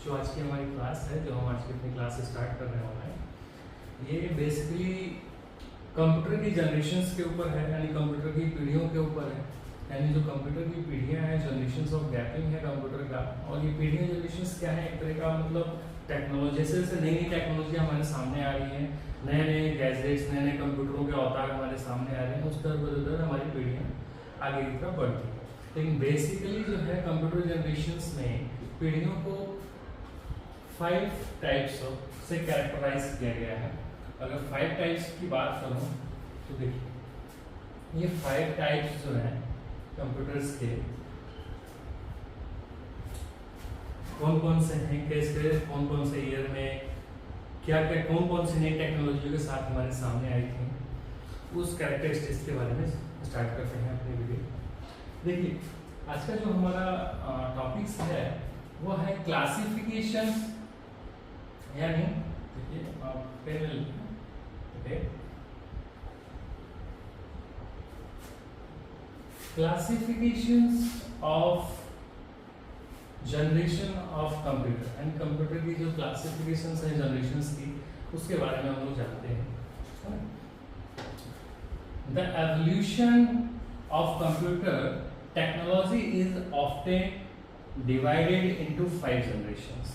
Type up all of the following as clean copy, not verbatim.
जो आज की हमारी क्लास है, जो हम आज की अपनी क्लास स्टार्ट कर रहे हैं, ये बेसिकली कंप्यूटर की जनरेशन्स के ऊपर है, यानी कंप्यूटर की पीढ़ियों के ऊपर है। यानी जो कंप्यूटर की पीढ़ियां हैं, जनरेशन्स ऑफ गैपिंग है कंप्यूटर का। और ये पीढ़ियां जनरेशन्स क्या है, एक तरह का मतलब टेक्नोलॉजी, जैसे जैसे नई नई टेक्नोलॉजी हमारे सामने आ रही है, नए नए गैजेट्स, नए नए कंप्यूटरों के अवतार हमारे सामने आ रहे हैं, उस तरह बदलकर हमारी पीढ़ियाँ आगे की तरफ बढ़ती है। लेकिन बेसिकली जो है कंप्यूटर जनरेशन्स में पीढ़ियों को 5 टाइप्स से कैरेक्टराइज किया गया है। अगर 5 टाइप्स की बात करूं तो देखिए, ये 5 टाइप्स जो हैं कंप्यूटर्स के कौन कौन से हैं, कैसे, कौन कौन से ईयर में क्या क्या, कौन कौन सी नई टेक्नोलॉजी के साथ हमारे सामने आई थी, उस कैरेक्टरिस्टिक्स के बारे में स्टार्ट करते हैं अपनी वीडियो। देखिए, आज का जो हमारा टॉपिक्स है वो है क्लासिफिकेशन, यानी देखिए आप panel classifications of generation of computer, and computer की जो क्लासिफिकेशंस हैं जनरेशंस की, उसके बारे में हम लोग जानते हैं। The evolution of computer technology is often divided into 5 generations.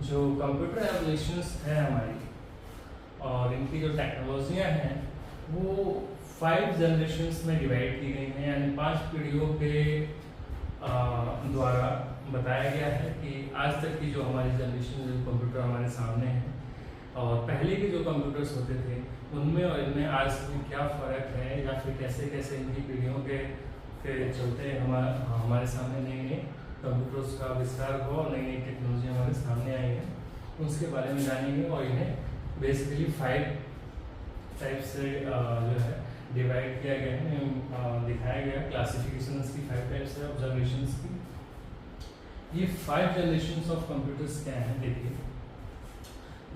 जो कंप्यूटर एवोल्यूशंस है हमारी और इनकी जो टेक्नोलॉजियां हैं वो 5 जनरेशंस में डिवाइड की गई हैं, यानी 5 पीढ़ियों के द्वारा बताया गया है कि आज तक की जो हमारी जनरेशन, जो कंप्यूटर हमारे सामने है और पहले के जो कंप्यूटर्स होते थे उनमें और इनमें आज में क्या फ़र्क है, या फिर कैसे कैसे इनकी पीढ़ियों के चलते हमारे सामने नए नए कंप्यूटर्स का विस्तार हुआ और नई नई टेक्नोलॉजी हमारे सामने आई है, उसके बारे में जानेंगे। और इन्हें बेसिकली 5 टाइप से जो है डिवाइड किया गया है, दिखाया गया क्लासिफिकेशन की 5 टाइप्स है ऑफ जनरेशंस की। ये 5 जनरेशंस ऑफ कंप्यूटर्स क्या हैं, देखिए।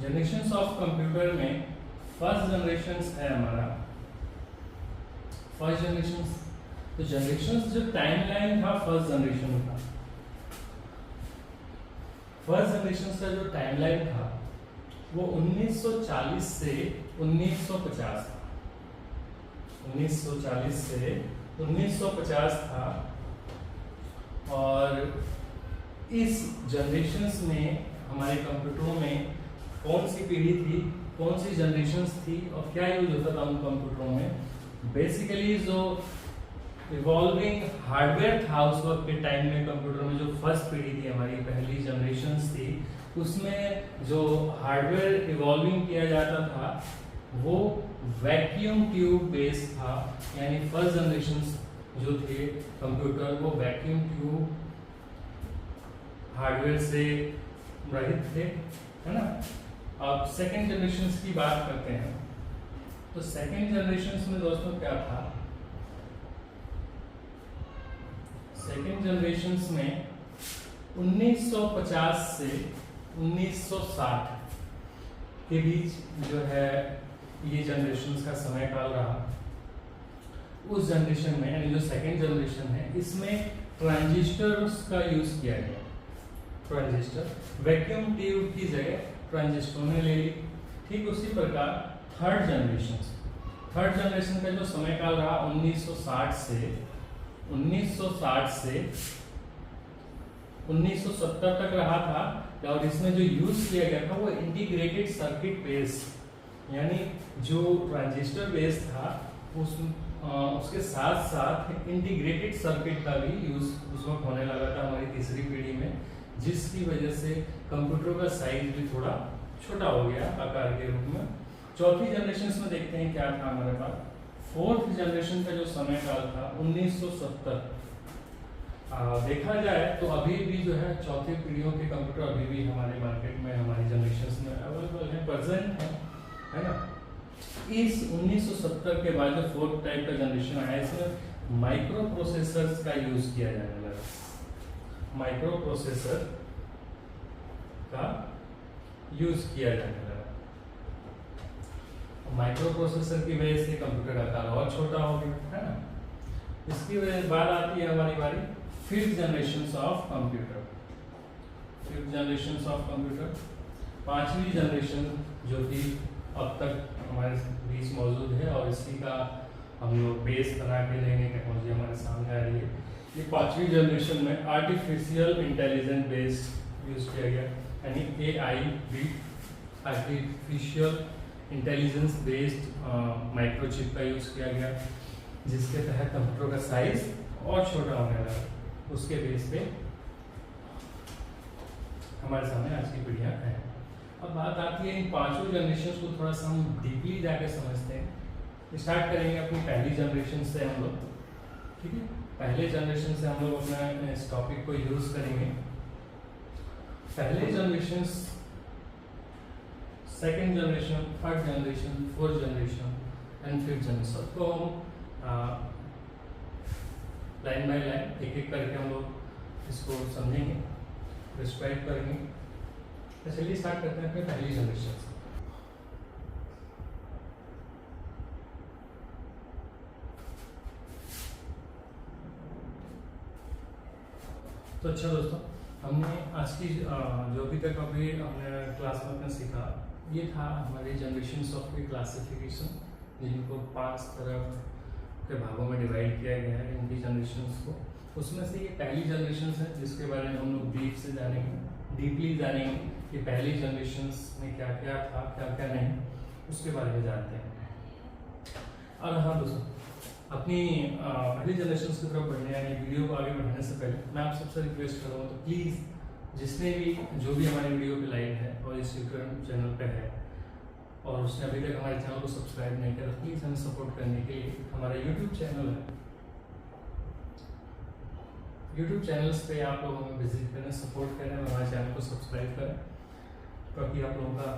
जनरेशंस ऑफ कंप्यूटर में फर्स्ट जनरेशंस है हमारा, फर्स्ट जनरेशंस, तो जनरेशंस जो टाइमलाइन था फर्स्ट जनरेशन का, फर्स्ट जनरेशन का जो टाइमलाइन था वो 1940 से 1950 था। 1940 से 1950 था। और इस जनरेशन्स में हमारे कंप्यूटरों में कौन सी पीढ़ी थी, कौन सी जनरेशन्स थी और क्या यूज होता था उन कंप्यूटरों में। बेसिकली जो इवॉल्विंग हार्डवेयर था उस वक्त के टाइम में कंप्यूटर में, जो फर्स्ट पीढ़ी थी हमारी, पहली जनरेशन्स थी, उसमें जो हार्डवेयर इवॉल्विंग किया जाता था वो वैक्यूम ट्यूब बेस्ड था। यानी फर्स्ट जनरेशन्स जो थे कंप्यूटर वो वैक्यूम ट्यूब हार्डवेयर से रहित थे, है ना। अब सेकेंड जनरेशन्स की बात करते हैं, तो सेकेंड जनरेशन्स में दोस्तों क्या था, सेकेंड जनरेशन्स में 1950 से 1960 के बीच जो है ये जनरेशन्स का समय काल रहा। उस जनरेशन में, यानी जो सेकेंड जनरेशन है, इसमें ट्रांजिस्टर्स का यूज किया गया। ट्रांजिस्टर, वैक्यूम ट्यूब की जगह ट्रांजिस्टर ने ले ली। ठीक उसी प्रकार थर्ड जनरेशन का जो समय काल रहा 1960 से 1970 तक रहा था। और इसमें जो यूज किया गया था वो इंटीग्रेटेड सर्किट बेस, यानी जो ट्रांजिस्टर बेस था उसके साथ साथ इंटीग्रेटेड सर्किट का भी यूज उस वक्त होने लगा था हमारी तीसरी पीढ़ी में, जिसकी वजह से कंप्यूटर का साइज भी थोड़ा छोटा हो गया आकार के रूप में। चौथी जनरेशन में देखते हैं क्या था हमारे पास। फोर्थ जनरेशन का जो समय काल था 1970। देखा जाए तो अभी भी जो है चौथी पीढ़ियों के कंप्यूटर अभी भी हमारे मार्केट में, हमारी जनरेशन में अवेलेबल है, प्रेजेंट है ना। इस 1970 के बाद जो फोर्थ टाइप का जनरेशन आया, इसमें माइक्रो प्रोसेसर्स का यूज किया जाने लगा। माइक्रो प्रोसेसर का यूज किया जाने लगा। माइक्रो प्रोसेसर की वजह से कंप्यूटर का आकार और छोटा हो गया, है ना। इसकी वजह बाद आती है हमारी बारी fifth generation of computer. Generation of computer, पांचवी जनरेशन जो कि अब तक हमारे बीच मौजूद है और इसी का हम लोग बेस बना के नई नई टेक्नोलॉजी हमारे सामने आ रही है। ये पांचवी जनरेशन में आर्टिफिशियल इंटेलिजेंस बेस्ड यूज किया गया, यानी AI भी आर्टिफिशियल इंटेलिजेंस बेस्ड माइक्रोचिप का यूज किया गया, जिसके तहत कंप्यूटर का साइज और छोटा होने लगा। उसके बेस पे हमारे सामने आज की पीढ़ियां हैं। अब बात आती है इन पांचों जनरेशन को थोड़ा सा हम डीपली जाके समझते हैं। स्टार्ट करेंगे अपनी पहली जनरेशन से हम लोग, ठीक है। पहले जनरेशन से हम लोग अपना इस टॉपिक को यूज करेंगे। पहले generation, second generation, third generation, fourth generation and fifth generation को हम लाइन बाय लाइन एक एक करके हम लोग इसको समझेंगे, डिस्क्राइब करेंगे। तो चलिए स्टार्ट करते हैं अपने पहली जनरेशन से। तो अच्छा दोस्तों, हमने आज की जो अभी तक अभी हमने क्लास में अपने सीखा, ये था हमारी जनरेशन ऑफ की क्लासिफिकेशन, जिनको 5 तरह के भागों में डिवाइड किया गया है इनकी जनरेशन को। उसमें से ये पहली जनरेशन है जिसके बारे में हम लोग डीप से जानेंगे, डीपली जानेंगे कि पहली जनरेशन में क्या क्या था, क्या क्या नहीं, उसके बारे में जानते हैं। और हाँ दोस्तों, अपनी पहली जनरेशन की तरफ बढ़ने यानी वीडियो को आगे बढ़ाने से पहले मैं आप सबसे रिक्वेस्ट करूँगा, तो प्लीज़ जिसने भी जो भी हमारे वीडियो पे लाइक है और इस यूट्यूब चैनल पे है और उसने अभी तक हमारे चैनल को सब्सक्राइब नहीं किया, तो प्लीज़ हमें सपोर्ट करने के लिए हमारा यूट्यूब चैनल है, यूट्यूब चैनल्स पे आप लोग हमें विजिट करें, सपोर्ट करें, हमारे चैनल को सब्सक्राइब करें, क्योंकि आप लोगों का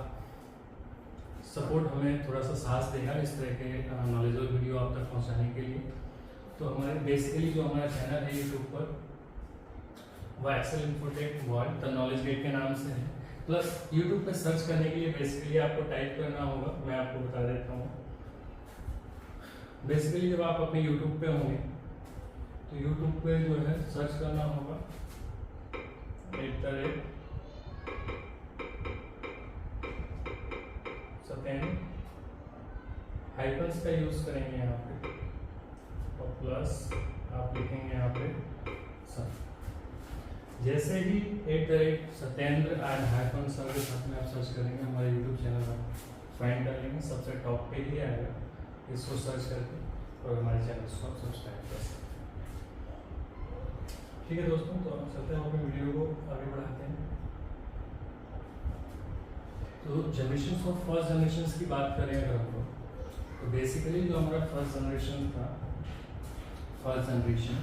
सपोर्ट हमें थोड़ा सा साथ देगा इस तरह के नॉलेजेबल वीडियो आप तक पहुंचाने के लिए। तो हमारे बेसिकली जो हमारा चैनल है यूट्यूब पर, वो Excel Infotech World the Knowledge Gate के नाम से है। प्लस यूट्यूब पे सर्च करने के लिए बेसिकली आपको टाइप करना होगा, मैं आपको बता देता हूँ। बेसिकली जब आप अपने यूट्यूब पे होंगे तो यूट्यूब पे जो है सर्च करना होगा हाइफन्स का यूज करेंगे यहाँ पे और प्लस आप लिखेंगे यहाँ पे सर। जैसे ही @सत्येंद्र एंड हाइफन सर के साथ में आप सर्च करेंगे, हमारे यूट्यूब चैनल आप फाइंड कर लेंगे, सबसे टॉप पे ही आएगा। इसको सर्च करके और हमारे चैनल को आप सब्सक्राइब कर सकते हैं। ठीक है दोस्तों, तो हम चलते हैं अपने वीडियो को आगे बढ़ाते हैं। तो जनरेशन ऑफ फर्स्ट जनरेशन की बात करें अगर हम लोग, तो बेसिकली जो हमारा फर्स्ट जनरेशन था, फर्स्ट जनरेशन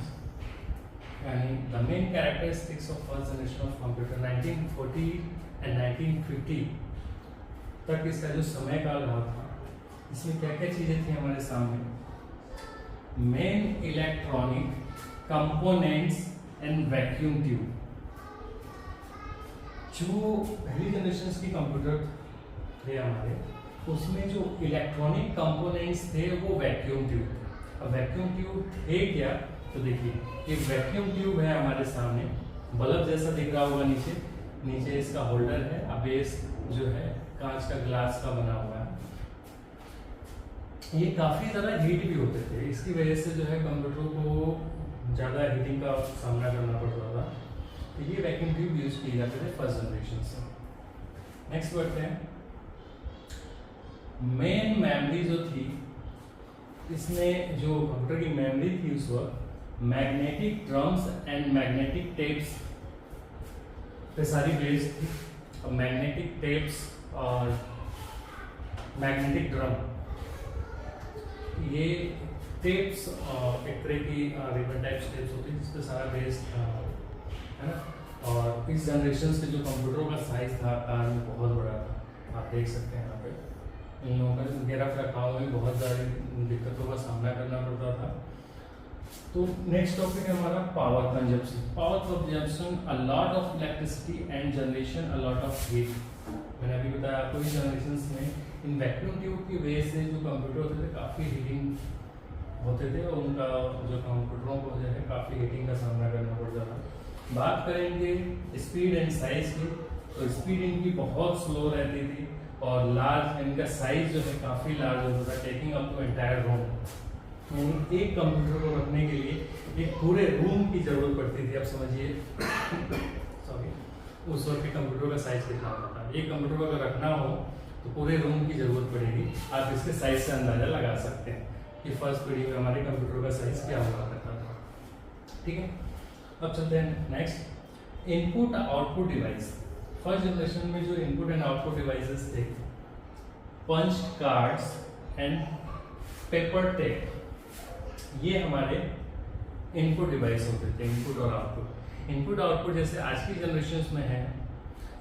यानी the main characteristics of first generation of computer 1940 and 1950 तक इसका जो समय काल रहा था, इसमें क्या क्या चीजें थी हमारे सामने। Main electronic components and vacuum tube. जो पहली जनरेशन की कंप्यूटर थे हमारे, उसमें जो इलेक्ट्रॉनिक कंपोनेंट्स थे वो वैक्यूम ट्यूब थे। अब वैक्यूम ट्यूब थे क्या, तो देखिए ये वैक्यूम ट्यूब है हमारे सामने, बल्ब जैसा दिख रहा होगा नीचे, नीचे इसका होल्डर है, अब बेस जो है कांच का ग्लास का बना हुआ है। ये काफी ज्यादा हीट भी होते थे, इसकी वजह से जो है कंप्यूटर को ज्यादा हीटिंग का सामना करना पड़ता था। तो ये वैक्यूम ट्यूब यूज किए जाते थे फर्स्ट जनरेशन से। नेक्स्ट बढ़ते हैं। मेन मेमोरी जो थी, इसमें जो कंप्यूटर की मेमोरी थी उस वक्त, magnetic drums and magnetic tapes पे सारी बेस्ड थी। और मैग्नेटिक टेप्स और मैग्नेटिक ड्रम, ये टेप्स एक तरह की रिबन टाइप टेप्स होती है जिसपे सारा बेस्ड है ना। और इस जनरेशन से जो कंप्यूटरों का साइज था आकार में बहुत बड़ा था, आप देख सकते हैं यहाँ पे। इन लोगों का गिरा रखाव में बहुत सारी दिक्कतों का सामना करना पड़ता था। तो नेक्स्ट टॉपिक है हमारा power consumption. Power consumption, a lot of electricity and generation a lot of heat. मैंने अभी बताया आपको इस जनरेशन में इन वैक्यूम ट्यूब की वजह से जो कंप्यूटर होते थे काफ़ी हीटिंग होते थे और उनका जो कंप्यूटरों को जो है काफ़ी हीटिंग का सामना करना पड़ता था। बात करेंगे स्पीड एंड साइज की, तो स्पीड इनकी बहुत स्लो रहती थी और लार्ज इनका साइज जो है काफी लार्ज होता था, taking up to entire room. एक कंप्यूटर को रखने के लिए एक पूरे रूम की जरूरत पड़ती थी। अब समझिए सॉरी उस वक्त के कंप्यूटर का साइज कितना होता था। एक कंप्यूटर को अगर रखना हो तो पूरे रूम की जरूरत पड़ेगी। आप इसके साइज से अंदाजा लगा सकते हैं कि फर्स्ट पीढ़ी में हमारे कंप्यूटर का साइज क्या हुआ करता था। ठीक है, अब चलते हैं next, input output device. First generation में जो इनपुट एंड आउटपुट डिवाइसेस थे, punch cards and paper tape, ये हमारे इनपुट डिवाइस होते थे, इनपुट और आउटपुट। इनपुट आउटपुट जैसे आज की जनरेशन में है,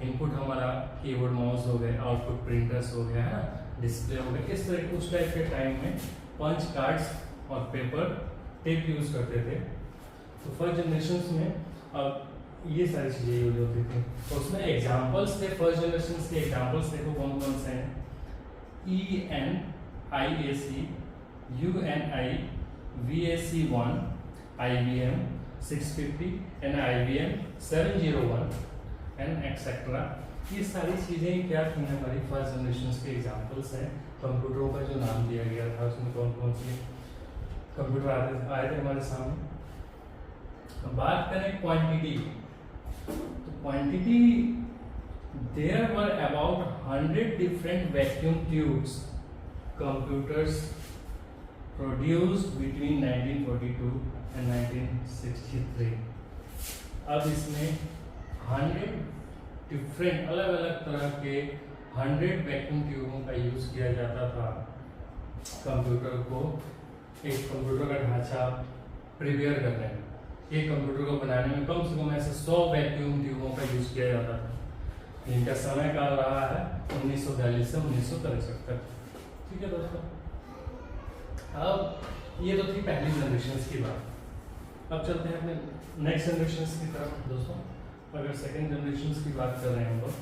इनपुट हमारा कीबोर्ड माउस हो गए, आउटपुट प्रिंटर्स हो गया है ना, डिस्प्ले हो गया, इस तरह उस टाइप के टाइम में पंच कार्ड्स और पेपर टेप यूज करते थे। तो फर्स्ट जनरेशन में अब ये सारी चीजें यूज होती थी। तो उसमें एग्जांपल्स थे, फर्स्ट जनरेशन के एग्जांपल्स देखो कौन कौन से हैं। ENIAC, UNI, VAC1, IBM 650 and IBM 701 and etcetera. ये सारी चीजें क्या थी हमारी फर्स्ट जनरेशन के एग्जांपल्स हैं। कंप्यूटरों का जो नाम दिया गया था उसमें कौन कौन से कंप्यूटर आए थे हमारे सामने। बात करें क्वांटिटी, तो quantity there were about 100 different vacuum tubes computers produced between 1942 and 1963। अब इसमें 100 डिफरेंट अलग अलग तरह के 100 वैक्यूम ट्यूबों का यूज किया जाता था कंप्यूटर को एक कंप्यूटर का ढांचा प्रिपेयर करने में। एक कंप्यूटर को बनाने में कम से कम ऐसे 100 वैक्यूम ट्यूबों का यूज किया जाता था। इनका समय काल रहा है 1942 से 1963 तक। ठीक है दोस्तों, अब ये तो थी पहली जनरेशन की बात। अब चलते हैं अपने नेक्स्ट जनरेशन की तरफ। दोस्तों अगर सेकेंड जनरेशन की बात कर रहे हैं हम लोग,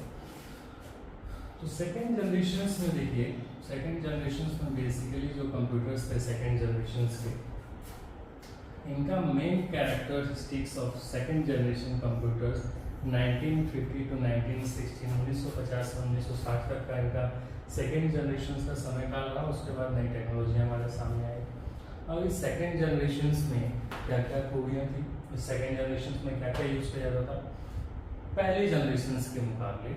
तो सेकेंड जनरेशन में देखिए, सेकेंड जनरेशन में बेसिकली जो कंप्यूटर्स थे सेकेंड जनरेशन के, इनका main characteristics of second generation computers 1950 to 1960, 1950 से 1960 तक का इनका सेकेंड जनरेशन का समय काल रहा। उसके बाद नई टेक्नोलॉजी हमारे सामने आई। अब इस सेकेंड जनरेशन में क्या क्या खूबियाँ थी, इस सेकेंड जनरेशन में क्या क्या यूज किया जाता था पहली जनरेशन के मुकाबले।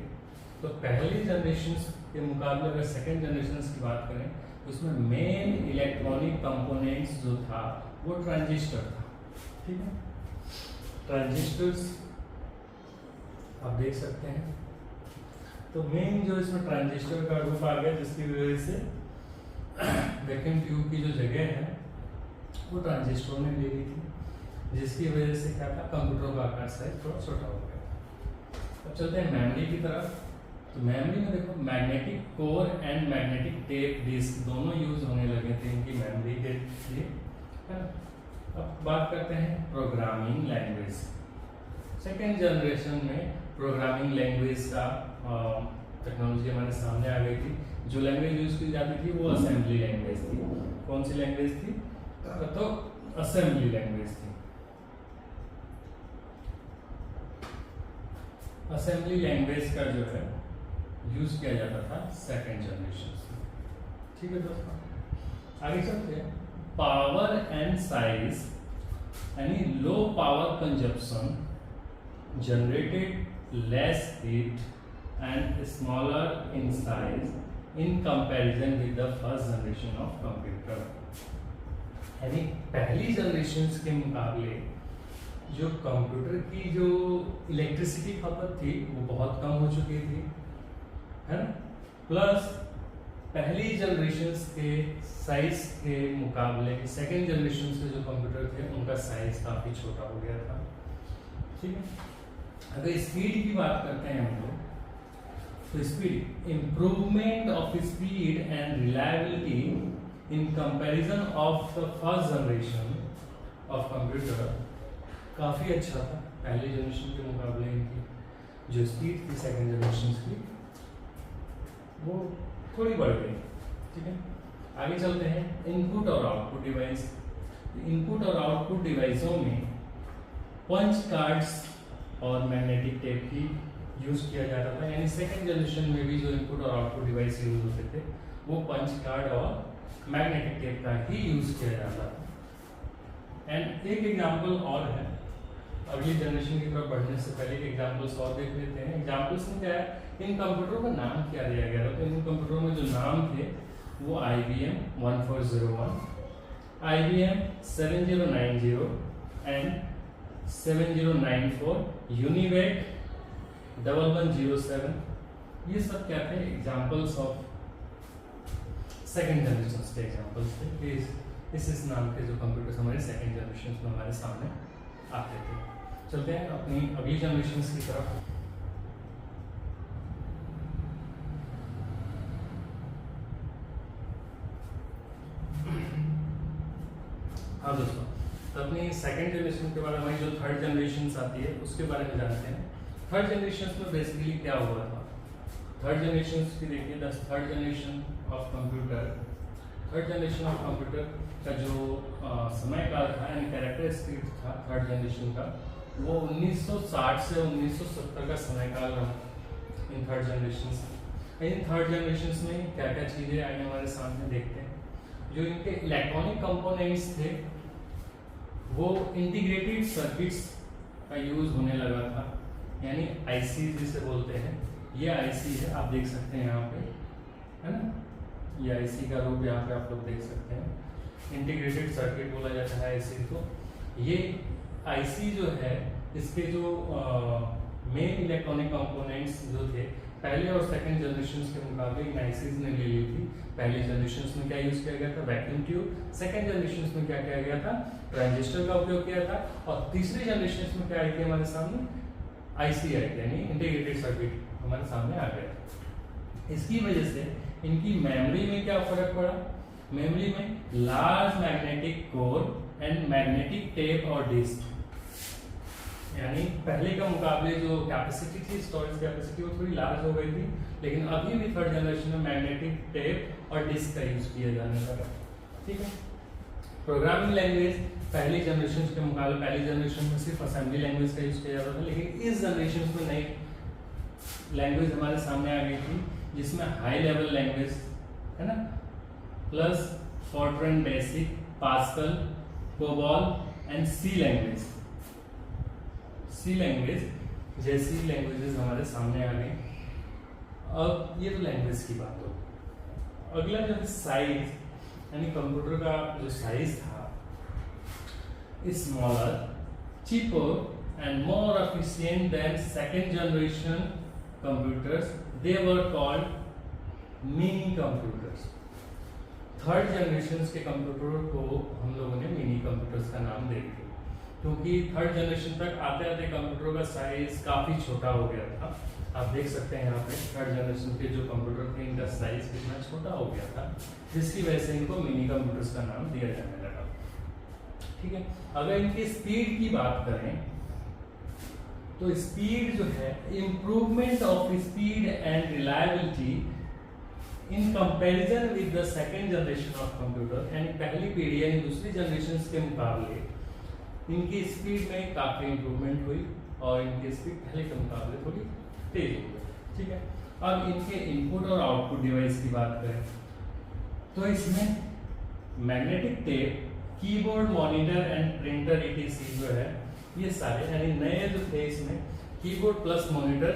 तो पहली जनरेशन के मुकाबले अगर सेकेंड जनरेशन की बात करें तो उसमें मेन इलेक्ट्रॉनिक कंपोनेंट्स जो था वो ट्रांजिस्टर था। ठीक है, ट्रांजिस्टर्स आप देख सकते हैं। तो मेन जो इसमें ट्रांजिस्टर का रूप आ गया, जिसकी वजह से वैक्यूम ट्यूब की जो जगह है वो ट्रांजिस्टर ने ले ली थी, जिसकी वजह से क्या था कंप्यूटर का आकार साइज थोड़ा छोटा हो गया। अब चलते हैं मेमोरी की तरफ। तो मेमोरी में देखो magnetic core and magnetic tape disk दोनों यूज होने लगे थे इनकी मेमोरी के लिए, है ना। अब बात करते हैं प्रोग्रामिंग लैंग्वेज। सेकेंड जनरेशन में प्रोग्रामिंग लैंग्वेज का टेक्नोलॉजी हमारे सामने आ गई थी। जो लैंग्वेज यूज की जाती थी वो असेंबली लैंग्वेज थी। कौन सी लैंग्वेज थी? तो असेंबली लैंग्वेज थी। असेंबली लैंग्वेज का जो है यूज किया जाता था सेकेंड जनरेशन में। ठीक है दोस्तों, आगे चलते हैं। पावर एंड साइज यानी low power consumption generated less heat and smaller in size in comparison with the first generation of computer. यानी पहली जनरेशन के मुकाबले जो कंप्यूटर की जो इलेक्ट्रिसिटी खपत थी वो बहुत कम हो चुकी थी, है ना। प्लस पहली जनरेशन के साइज के मुकाबले सेकेंड जनरेशन से जो कंप्यूटर थे उनका साइज काफी छोटा हो गया था। ठीक है, अगर स्पीड की बात करते हैं हम लोग, तो speed improvement of speed and reliability in comparison of the first generation of computer काफी अच्छा था। पहले जनरेशन के मुकाबले इनकी जो स्पीड थी सेकेंड जनरेशन की वो थोड़ी बढ़ गई। ठीक है, आगे चलते हैं इनपुट और आउटपुट डिवाइस। इनपुट और आउटपुट डिवाइसों में पंच कार्ड्स और मैग्नेटिक टेप ही यूज किया जाता था। यानी सेकेंड जनरेशन में भी जो इनपुट और आउटपुट डिवाइस यूज होते थे वो पंच कार्ड और मैग्नेटिक टेप का ही यूज किया जाता था। एंड एक एग्जांपल और है, अगली जनरेशन की तरफ बढ़ने से पहले एग्जांपल्स और देख लेते हैं। एग्जांपल्स में क्या है, इन कंप्यूटरों का नाम क्या दिया गया था। तो इन कंप्यूटरों में जो नाम थे वो IBM 1401, IBM 7090 एंड 7094, यूनिवेक 1107, ये सब क्या थे, एग्जांपल्स ऑफ सेकेंड जनरेशन के एग्जांपल्स थे। इस नाम के जो कंप्यूटर्स हमारे सेकेंड जनरेशन में हमारे सामने आते थे। चलते हैं अपनी अगली जनरेशन की तरफ। हाँ दोस्तों, तो अपनी सेकेंड जनरेशन के बाद हमारी जो थर्ड जनरेशन आती है उसके बारे में जानते हैं। थर्ड जनरेशन में बेसिकली क्या हुआ था। थर्ड जनरेशन की देखिए, the third generation of computer, third generation of computer का जो समय काल था यानी कैरेक्टरिस्टिक था थर्ड जनरेशन का, वो 1960 से 1970 का समय काल रहा in third generation. In third generation में क्या क्या चीज़ें आई हमारे सामने देखते हैं। जो इनके इलेक्ट्रॉनिक कंपोनेंट्स थे वो इंटीग्रेटेड सर्किट्स का यूज होने लगा था, यानी आईसी जिसे बोलते हैं। ये आईसी है, आप देख सकते हैं यहाँ पे, है ना, ये आईसी का रूप यहाँ पे आप लोग देख सकते हैं। इंटीग्रेटेड सर्किट बोला जाता है आईसी को। ये आईसी जो है, इसके जो मेन इलेक्ट्रॉनिक कंपोनेंट्स जो थे पहले और सेकंड जनरेशन के मुकाबले इन आईसीज ने ले ली थी। पहले जनरेशन में क्या यूज किया गया था, वैक्यूम ट्यूब। सेकंड जनरेशन में क्या किया गया था, ट्रांजिस्टर का उपयोग किया था। और तीसरी जनरेशन में क्या आई थी हमारे सामने, आईसी आई थी, यानी इंटीग्रेटेड सर्किट हमारे सामने आ गया। इसकी वजह से इनकी मेमोरी में क्या फर्क पड़ा, मेमोरी में large magnetic core and magnetic tape और डिस्क, यानी पहले का मुकाबले जो कैपेसिटी थी, स्टोरेज कैपेसिटी, वो थोड़ी लार्ज हो गई थी। लेकिन अभी भी थर्ड जनरेशन में मैग्नेटिक टेप और डिस्क का यूज किया जाने लगा। ठीक है। प्रोग्रामिंग लैंग्वेज पहली जनरेशन के मुकाबले पहली जनरेशन में सिर्फ असेंबली लैंग्वेज का यूज किया जाता था, लेकिन इस जनरेशन में नई लैंग्वेज हमारे सामने आ गई थी जिसमें हाई लेवल लैंग्वेज है ना, plus Fortran BASIC, Pascal, COBOL and C language. C language जैसी लैंग्वेजेस हमारे सामने आ गई। अब ये तो लैंग्वेज की बात हो। अगला जो साइज, यानी कंप्यूटर का जो साइज था, smaller, cheaper and more efficient then second generation computers, they were called mini computers. Third generation के कंप्यूटर को हम लोगों ने मिनी कंप्यूटर्स का नाम दे दिया, क्योंकि थर्ड जनरेशन तक आते आते कंप्यूटर का साइज काफी छोटा हो गया था। आप देख सकते हैं यहाँ पे थर्ड जनरेशन के जो कंप्यूटर थे इनका साइज कितना छोटा हो गया था, जिसकी वजह से इनको मिनी कंप्यूटर्स का नाम दिया जाने लगा। ठीक है। अगर इनकी स्पीड की बात करें तो स्पीड जो है, improvement of speed and reliability in comparison with the second generation of computer, यानी पहली पीढ़ी यानी दूसरी जनरेशन के मुकाबले इनकी स्पीड में काफी इंप्रूवमेंट हुई और इनकी स्पीड पहले के मुकाबले थोड़ी तेज हो गई। ठीक है। अब इनके इनपुट और आउटपुट डिवाइस की बात करें तो इसमें magnetic tape, keyboard, monitor and printer ETC जो है, ये सारे यानी नए जो थे इसमें कीबोर्ड प्लस मॉनिटर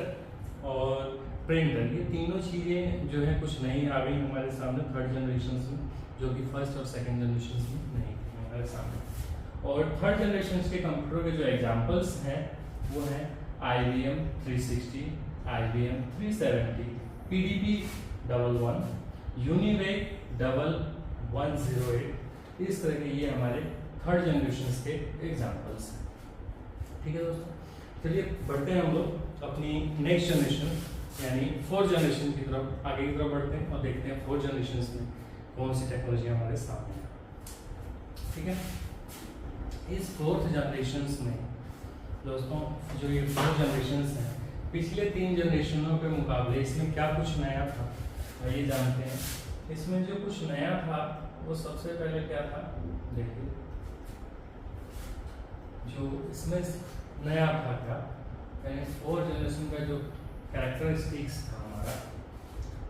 और प्रिंटर, ये तीनों चीजें जो है कुछ नई आ गई हमारे सामने थर्ड जनरेशन में, जो कि फर्स्ट और सेकंड जनरेशन में नहीं थी हमारे सामने। और थर्ड जनरेशन के कंप्यूटर के जो एग्जांपल्स हैं वो हैं IBM 360, IBM 370, PDP 11, यूनिवेक 1108। इस तरह के ये हमारे थर्ड जनरेशन के एग्जांपल्स हैं। ठीक है दोस्तों, चलिए बढ़ते हैं हम लोग अपनी नेक्स्ट जनरेशन यानी फोर्थ जनरेशन की तरफ, आगे की तरफ बढ़ते हैं और देखते हैं फोर्थ जनरेशन में कौन सी टेक्नोलॉजी हमारे सामने है। ठीक है। इस फोर्थ जनरेशन में दोस्तों, जो ये फोर्थ जनरेशन हैं, पिछले तीन जनरेशनों के मुकाबले इसमें क्या कुछ नया था ये जानते हैं। इसमें जो कुछ नया था वो सबसे पहले क्या था, देखिए जो इसमें नया था क्या, यानी 4 जनरेशन का जो कैरेक्टरिस्टिक्स था हमारा,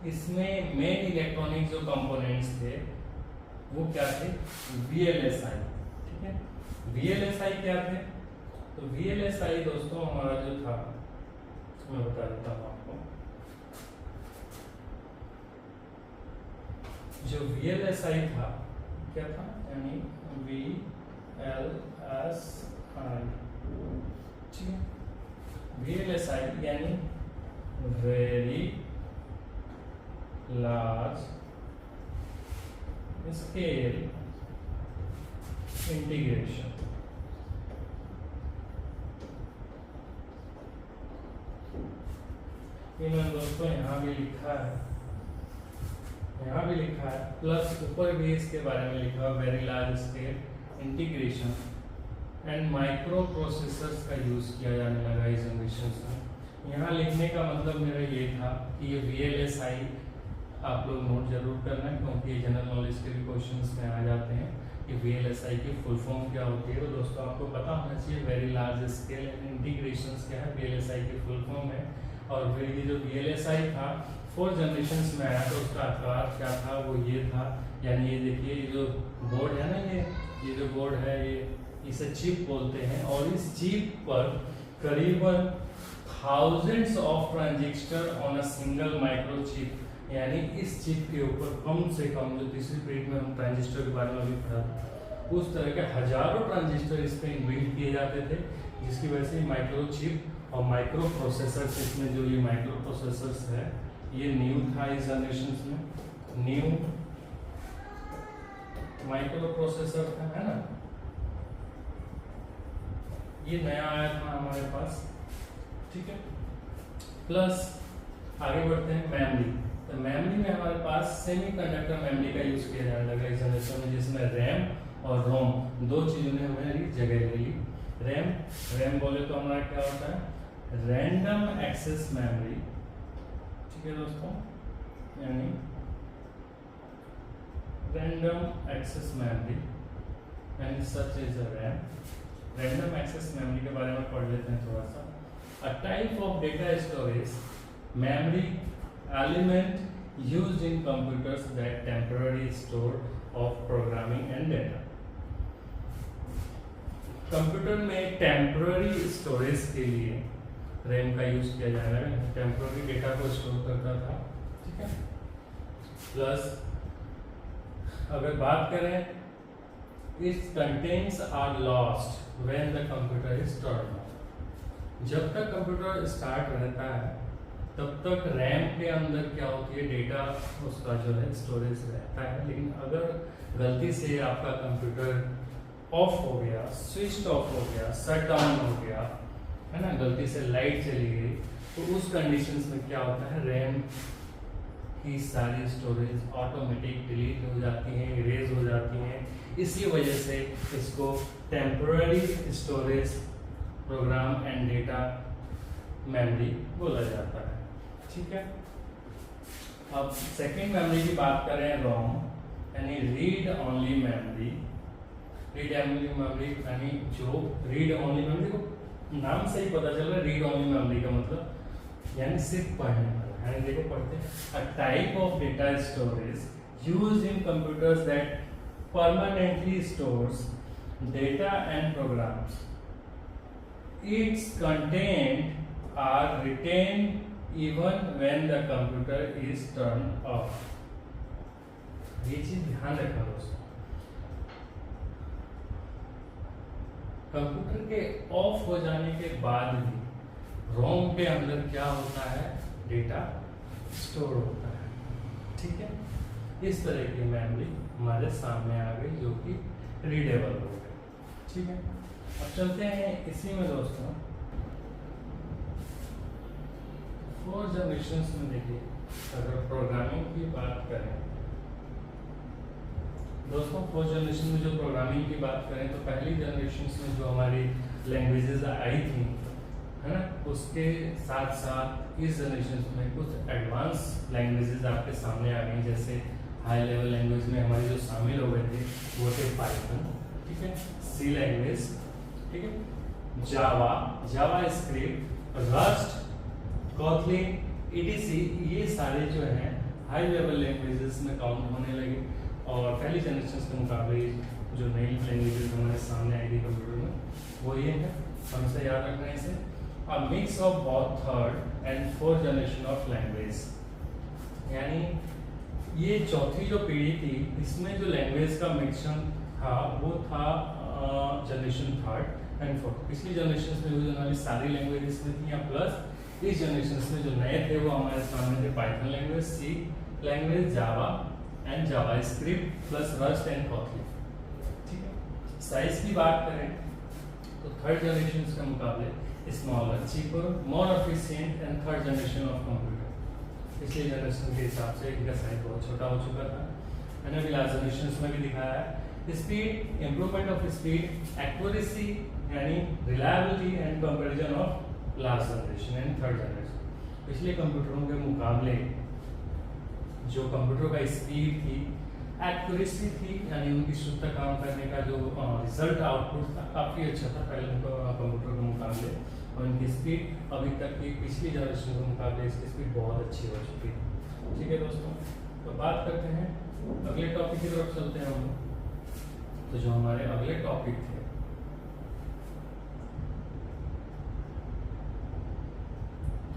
इसमें मेन इलेक्ट्रॉनिक जो कंपोनेंट्स थे वो क्या थे, VLSI। ठीक है, VLSI क्या थे, तो VLSI दोस्तों हमारा जो था, मैं बता देता हूँ आपको, जो VLSI था क्या था, यानी VLSI, ठीक है, VLSI यानी वेरी लार्ज स्केल इंटीग्रेशन। ये मैंने दोस्तों यहाँ भी लिखा है, यहाँ भी लिखा है, प्लस ऊपर भी इसके बारे में लिखा है, very large scale integration and micro processors का यूज किया जाने लगा इस जनरेशन में। यहाँ लिखने का मतलब मेरा ये था कि ये VLSI आप लोग नोट जरूर करना है, क्योंकि ये जनरल नॉलेज के भी क्वेश्चंस में आ जाते हैं कि VLSI की फुल फॉर्म क्या होती है। तो दोस्तों आपको पता होना चाहिए वेरी लार्ज स्केल इंटीग्रेशंस क्या है, VLSI की फुल फॉर्म है। और फिर ये जो VLSI था 4 जनरेशंस में आया, तो उसका आकार क्या था, वो ये था, यानी ये देखिए ये जो बोर्ड है ना, ये जो बोर्ड है, ये इसे चिप बोलते हैं, और इस चिप पर करीबन thousands of transistor on a single micro chip, यानी इस चिप के ऊपर कम से कम, जो तीसरी पीरियड में हम ट्रांजिस्टर के बारे में अभी पढ़ा था, उस तरह के हजारों ट्रांजिस्टर इस पे बिल्ड किए जाते थे, जिसकी वजह से माइक्रो चिप और माइक्रो प्रोसेसर्स, इसमें जो ये माइक्रो प्रोसेसर्स है ये न्यू था इस जनरेशन में, न्यू माइक्रो प्रोसेसर था, है ना, ये नया आया था हमारे पास। ठीक है, प्लस आगे बढ़ते हैं मेमोरी। तो मेमोरी में हमारे पास सेमीकंडक्टर मेमोरी का यूज किया जाने लगा इस जनरेशन में, जिसमें रैम और रोम दो चीजों ने हमारी जगह ले ली। रैम बोले तो हमारा क्या होता है, रैंडम एक्सेस मेमोरी। ठीक है दोस्तों, यानी रैंडम एक्सेस मेमोरी यानी such is a RAM. Random access memory के बारे में पढ़ लेते हैं थोड़ा सा। A type of data storage memory element used in computers that temporarily store of programming and data। Computer में टेम्पररी स्टोरेज के लिए रैम का यूज किया जाएगा, टेम्पररी डेटा को स्टोर करता था। ठीक है, प्लस अगर बात करें, its contents are lost when the computer is turned on। जब तक कंप्यूटर स्टार्ट रहता है तब तक रैम के अंदर क्या होती है, डेटा उसका जो है स्टोरेज रहता है। लेकिन अगर गलती से आपका कंप्यूटर ऑफ हो गया, स्विच ऑफ हो गया, शट डाउन हो गया, है ना, गलती से लाइट चली गई, तो उस कंडीशंस में क्या होता है, रैम की सारी स्टोरेज ऑटोमेटिक डिलीट हो जाती हैं, इरेज हो जाती हैं। इसी वजह से इसको temporary storage program and data memory बोला जाता है। ठीक है, अब सेकेंड मेमोरी की बात करें, रोम यानी read only memory. Read only memory यानी जो रीड ओनली मेमोरी को नाम से ही पता चल रहा है, रीड ओनली मेमोरी का मतलब यानी सिर्फ पढ़ने वाला, यानी देखो पढ़ते हैं, a type of data storage used in computers that permanently stores data and programs. Its content are retained even when the computer is turned off। ये चीज ध्यान रखना दोस्तों, कंप्यूटर के ऑफ हो जाने के बाद भी रोम के अंदर क्या होता है, डेटा स्टोर होता है। ठीक है, इस तरह की मेमोरी हमारे सामने आ गई जो कि रीडेबल हो गई। ठीक है, अब चलते हैं इसी में दोस्तों 4 जनरेशंस में। देखिए, अगर प्रोग्रामिंग की बात करें दोस्तों, 4 जनरेशन में जो प्रोग्रामिंग की बात करें, तो पहली जनरेशंस में जो हमारी लैंग्वेजेस आई थी, है ना, उसके साथ साथ इस जनरेशन में कुछ एडवांस लैंग्वेजेस आपके सामने आ गई। जैसे हाई लेवल लैंग्वेज में हमारे जो शामिल हो गए थे वो थे पाइथन, ठीक है, सी लैंग्वेज, ठीक है, जावा स्क्रिप्ट, रस्ट, कोथलिन, ईटीसी, ये सारे जो हैं हाई लेवल लैंग्वेजेस में काउंट होने लगे और पहली जनरेशन के मुकाबले जो नई लैंग्वेजेस हमारे सामने आई थी कंप्यूटर में वो ये है, हमसे याद रखना है इसे। अ mix of both third and fourth generation of language, यानी ये चौथी जो पीढ़ी थी इसमें जो लैंग्वेज का मिक्सचर था वो था जनरेशन थर्ड एंड फोर्थ। पिछली जनरेशन में जो हमारी सारी लैंग्वेजेस में थी या प्लस इस जनरेशन में जो नए थे वो हमारे सामने थे Python language, C language, Java and JavaScript plus Rust and Kotlin. ठीक है, साइज की बात करें तो थर्ड जनरेशन के मुकाबले smaller, cheaper, more efficient and third generation of computer. पिछले जनरेशन के हिसाब से इनका साइज बहुत छोटा हो चुका था। मैंने अभी लास्ट जनरेशन में भी दिखाया है। Speed, improvement of speed, accuracy यानी reliability and comparison of last generation and third generation. पिछले कंप्यूटरों के मुकाबले जो कंप्यूटर का स्पीड थी, एक्यूरेसी थी यानी उनकी शुद्धता काम करने का जो रिजल्ट आउटपुट था काफ़ी अच्छा था पहले कंप्यूटर के मुकाबले, और इनकी स्पीड अभी तक की पिछली जनरेशन के मुकाबले इसकी स्पीड बहुत अच्छी हो चुकी है। ठीक है दोस्तों, तो बात करते हैं अगले टॉपिक की तरफ चलते हैं हम लोग। तो जो हमारे अगले टॉपिक थे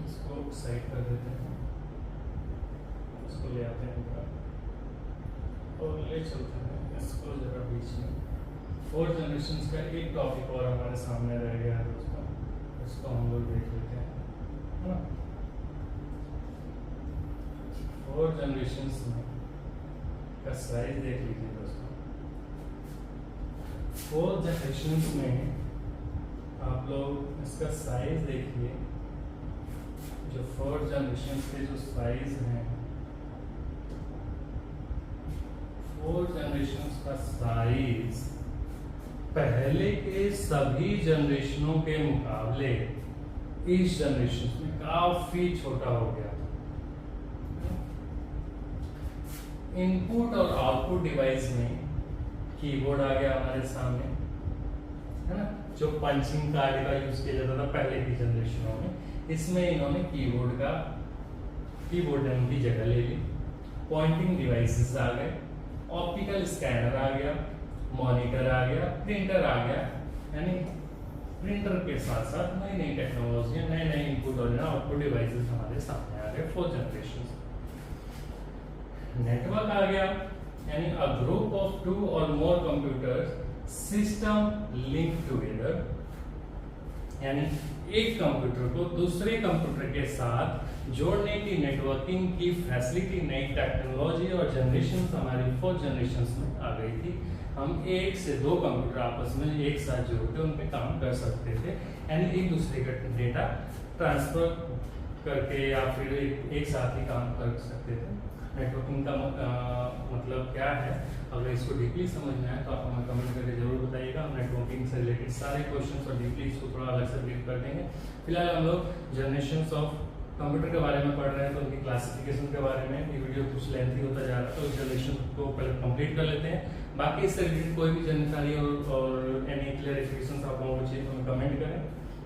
इसको साइड कर देते हैं, इसको ले आते हैं और ले चलते हैं इसको जरा बीच में। फोर्थ जनरेशन का एक टॉपिक और हमारे सामने रह गया है दोस्तों, इसको हम लोग देख लेते हैं, है ना। फोर्थ जनरेशन में का साइज देख लीजिए दोस्तों। फोर्थ जनरेशन में आप लोग इसका साइज देखिए, जो फोर्थ जनरेशन के जो साइज हैं, फोर्थ जनरेशन का साइज पहले के सभी जनरेशनों के मुकाबले इस जनरेशन में काफी छोटा हो गया। इनपुट और आउटपुट डिवाइस में कीबोर्ड आ गया हमारे सामने, है ना, जो पंचिंग कार्ड का यूज किया जाता था पहले की जनरेशनों में, इसमें इन्होंने कीबोर्ड ने उनकी जगह ले ली। पॉइंटिंग डिवाइसेस आ गए, ऑप्टिकल स्कैनर आ गया, मॉनिटर आ गया, प्रिंटर आ गया, यानी प्रिंटर के साथ साथ नई नई टेक्नोलॉजी, नए नए इनपुट और आउटपुट डिवाइसेस हमारे सामने आ गए फोर्थ जनरेशन। नेटवर्क आ गया, यानी अ ग्रुप ऑफ टू और मोर कंप्यूटर्स सिस्टम लिंक टुगेदर, यानी एक कंप्यूटर को दूसरे कंप्यूटर के साथ जोड़ने की नेटवर्किंग की फैसिलिटी नई टेक्नोलॉजी और जनरेशन हमारी फोर्थ जनरेशन में आ गई थी। हम एक से दो कंप्यूटर आपस में एक साथ जोड़ के उन पे काम कर सकते थे, यानी एक दूसरे का डेटा ट्रांसफर करके या फिर एक साथ ही काम कर सकते थे। नेटवर्किंग का मतलब क्या है, अगर इसको डीपली समझना है तो आप हमें कमेंट करके जरूर बताइएगा। हम नेटवर्किंग से रिलेटेड सारे क्वेश्चंस और डीपली इसको थोड़ा अलग से ब्रीफ कर देंगे। फिलहाल हम लोग जनरेशंस ऑफ कंप्यूटर के बारे में पढ़ रहे हैं, तो उनकी क्लासिफिकेशन के बारे में। ये वीडियो कुछ लेंथी होता जा रहा है, तो इस जनरेशन को पहले कंप्लीट कर लेते हैं। बाकी इससे रिलेटेड कोई भी जानकारी और एनी क्लियरिफिकेशन आप लोगों को चाहिए तो हमें कमेंट करें,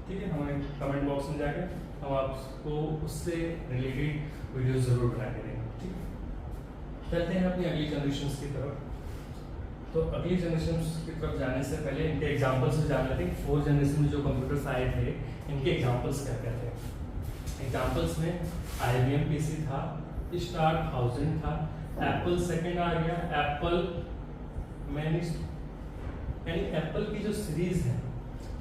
ठीक है। हमारे कमेंट बॉक्स में जाके हम आपको उससे रिलेटेड वीडियो जरूर बना के देंगे, ठीक है। चलते हैं अपनी अगली जनरेशन की तरफ। तो अगली जनरेशन की तरफ जाने से पहले इनके एग्जांपल्स में जान लेते हैं। फोर्थ जनरेशन में जो कंप्यूटर्स आए थे इनके एग्जांपल्स क्या क्या थे। एग्जांपल्स में IBM PC था, स्टार 1000 था, एप्पल सेकंड आ गया, एप्पल यानी एप्पल की जो सीरीज है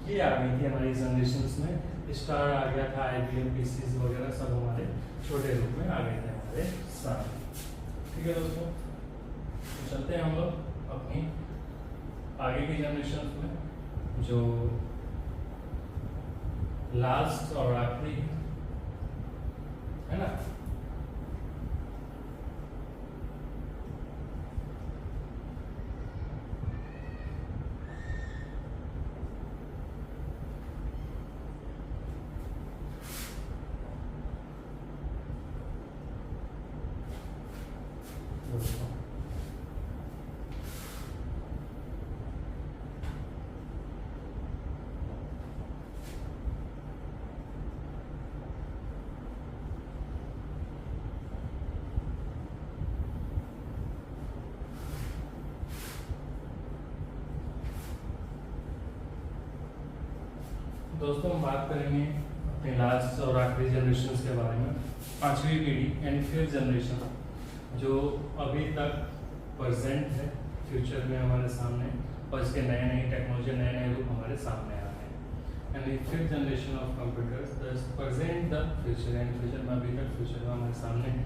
ये आ गई थी हमारी जनरेशन में। स्टार आ गया था, IBM PCs वगैरह सब हमारे छोटे रूप में आ गए थे हमारे साथ, ठीक है दोस्तों। तो चलते हैं हम लोग अपनी आगे की जनरेशन में, जो लास्ट और आखिरी है ना। दोस्तों हम बात करेंगे अपने लास्ट और आखिरी जनरेशन के बारे में। पांचवी पीढ़ी यानी फिफ्थ जनरेशन जो अभी तक प्रेजेंट है, फ्यूचर में हमारे सामने, और इसके नए नए टेक्नोलॉजी, नए नए रूप हमारे सामने आ रहे हैं। यानी fifth generation of computers present the future, यानी फ्यूचर में अभी तक फ्यूचर में हमारे सामने है।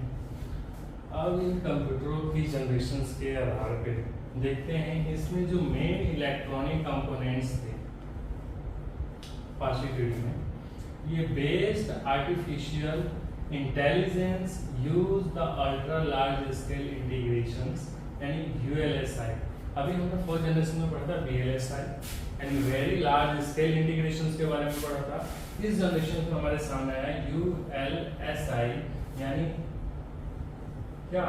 अब इन कंप्यूटरों की जनरेशन के आधार पे देखते हैं इसमें जो मेन इलेक्ट्रॉनिक कंपोनेंट्स थे पांचवी पीढ़ी में, ये based artificial intelligence use the ultra large scale integrations यानी यूएलएसआई। अभी हमने फोर्थ जनरेशन में पढ़ा था वीएलएसआई यानी वेरी लार्ज स्केल इंटीग्रेशंस के बारे में पढ़ा था। इस जनरेशन में हमारे सामने आया यूएलएसआई यानी क्या,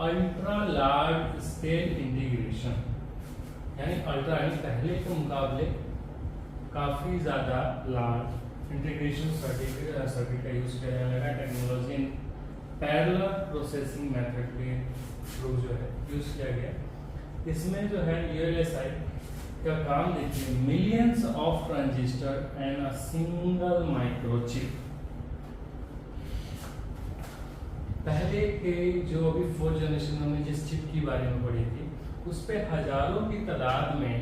अल्ट्रा लार्ज स्केल इंटीग्रेशन। यानी अल्ट्रा यानी पहले के मुकाबले काफी ज्यादा लार्ज इंटीग्रेशन सर्किट का यूज किया जाने लगा। Technology in parallel processing method के थ्रू जो है यूज किया गया। इसमें जो है यूएलएसआई का काम देखिए, millions of transistor and a single microchip. पहले के जो अभी फोर्थ जनरेशन में जिस चिप की बारे में पढ़ी थी, उस पे हजारों की तादाद में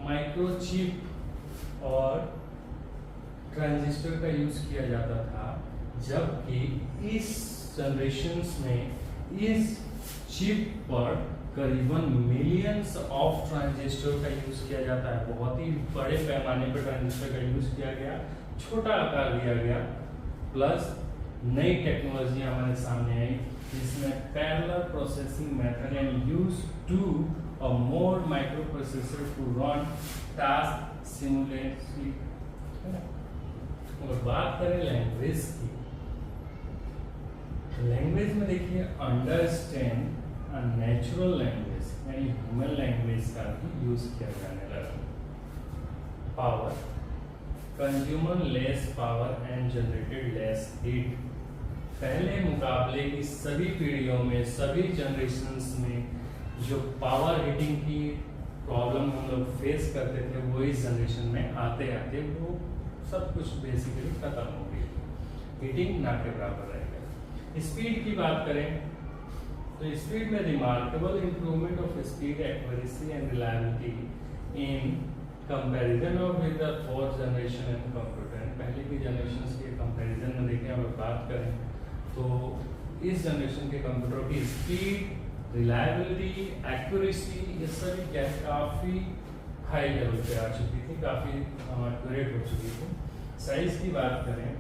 माइक्रोचिप और ट्रांजिस्टर का यूज किया जाता था, जबकि इस जनरेशन में इस चिप पर करीबन मिलियंस ऑफ ट्रांजिस्टर का यूज किया जाता है। बहुत ही बड़े पैमाने पर ट्रांजिस्टर का यूज किया गया, छोटा आकार दिया गया, प्लस नई टेक्नोलॉजी हमारे सामने आई जिसमें parallel processing method and use to a more microprocessor to run task simultaneously. अगर बात करें लैंग्वेज की, लैंग्वेज में देखिए अंडरस्टैंड अ नेचुरल लैंग्वेज यानी ह्यूमन लैंग्वेज का भी यूज किया जाने लगा। Power, consumer less power and generated less heat. पहले मुकाबले की सभी पीढ़ियों में, सभी जनरेशन्स में जो पावर हीटिंग की प्रॉब्लम हम लोग फेस करते थे, वो इस जनरेशन में आते आते वो सब कुछ बेसिकली खत्म हो गई। हीटिंग ना के बराबर रहेगा। स्पीड की बात करें तो स्पीड में remarkable improvement of speed, accuracy and reliability in comparison of with the fourth generation of computer. पहले की जनरेशन के कंपैरिजन में देखें, अगर बात करें तो इस जनरेशन के कंप्यूटर की स्पीड, रिलायबिलिटी, एक्यूरेसी ये सभी क्या काफी हाई लेवल पे आ चुकी थी, काफी एक्यूरेट हो चुकी थी। साइज की बात करें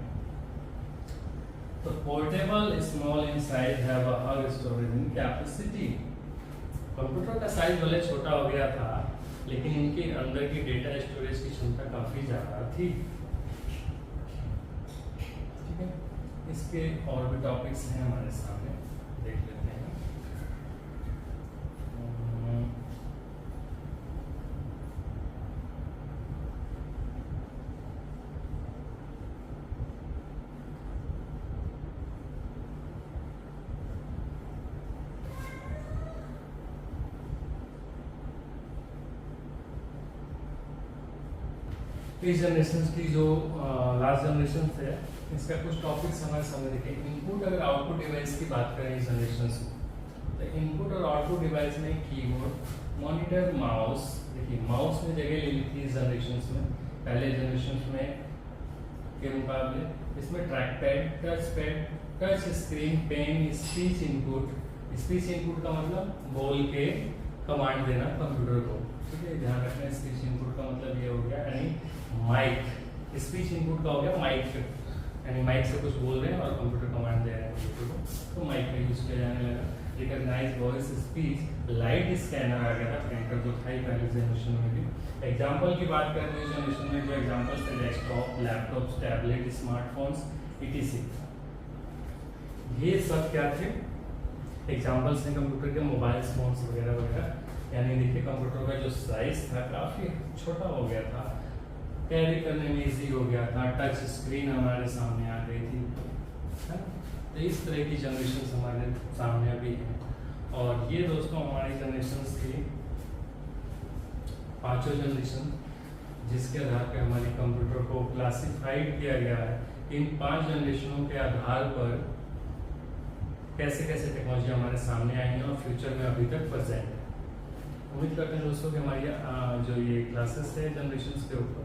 तो portable, small in size, have a high storage capacity. Computer का साइज भले छोटा हो गया था, लेकिन इनके अंदर की डेटा स्टोरेज की क्षमता काफी ज्यादा थी। ठीक है, इसके और भी टॉपिक्स हैं हमारे सामने, देख लेते हैं। इस जनरेशन की जो लास्ट जनरेशन है, इसका कुछ टॉपिक्स हमारे सामने देखें। इनपुट अगर आउटपुट डिवाइस की बात करें इस जनरेशन से, तो इनपुट और आउटपुट डिवाइस में कीबोर्ड, मॉनिटर, माउस। देखिए माउस ने जगह ले ली थी इस जनरेशन में, पहले जनरेशन में के मुकाबले। इसमें track pad, touch pad, touch screen, pen, speech input. Speech input का मतलब बोल के कमांड देना कंप्यूटर को। ठीक है, ध्यान रखना। स्पीच इनपुट का मतलब ये हो गया यानी माइक। स्पीच इनपुट का हो गया माइक, यानी माइक से कुछ बोल रहे हैं और कंप्यूटर कमांड दे रहे हैं कंप्यूटर को, तो माइक का यूज किया जाने लगा। Recognise voice, speech, light scanner आ गया था, प्रिंटर जो था पहले जनरेशन में भी। एग्जाम्पल की बात करें तो इस जनरेशन में जो एग्जाम्पल्स थे desktop, laptop, tablet, smartphones, etc। ये सब क्या थे? एग्जाम्पल्स हैं कंप्यूटर के, मोबाइल फोन्स वगैरह वगैरह। यानी देखिए कंप्यूटर का जो साइज था काफी छोटा हो गया था, कैरी करने में इजी हो गया था, टच स्क्रीन हमारे सामने आ गई थी, है ना। तो इस तरह की जनरेशन हमारे सामने अभी है। और ये दोस्तों हमारी जनरेशन थी पांचों जनरेशन। जिसके आधार पर हमारी कंप्यूटर को क्लासिफाइड किया गया है। इन 5 जनरेशनों के आधार पर कैसे कैसे टेक्नोलॉजी हमारे सामने आई है और फ्यूचर में अभी तक प्रेजेंट है। उम्मीद करते हैं दोस्तों कि हमारी जो ये क्लासेस है जनरेशन के ऊपर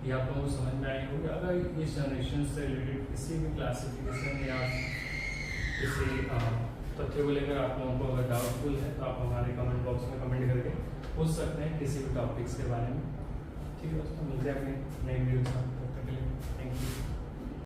ये आप लोगों को समझ में आई होगी। अगर इस जनरेशन से रिलेटेड किसी भी क्लासिफिकेशन या किसी तथ्य को लेकर आप लोगों को अगर डाउटफुल है तो आप हमारे कमेंट बॉक्स में कमेंट करके पूछ सकते हैं किसी भी टॉपिक्स के बारे में। ठीक है दोस्तों, मिलते हैं अपने नए वीडियो के साथ। तब तक के लिए थैंक यू।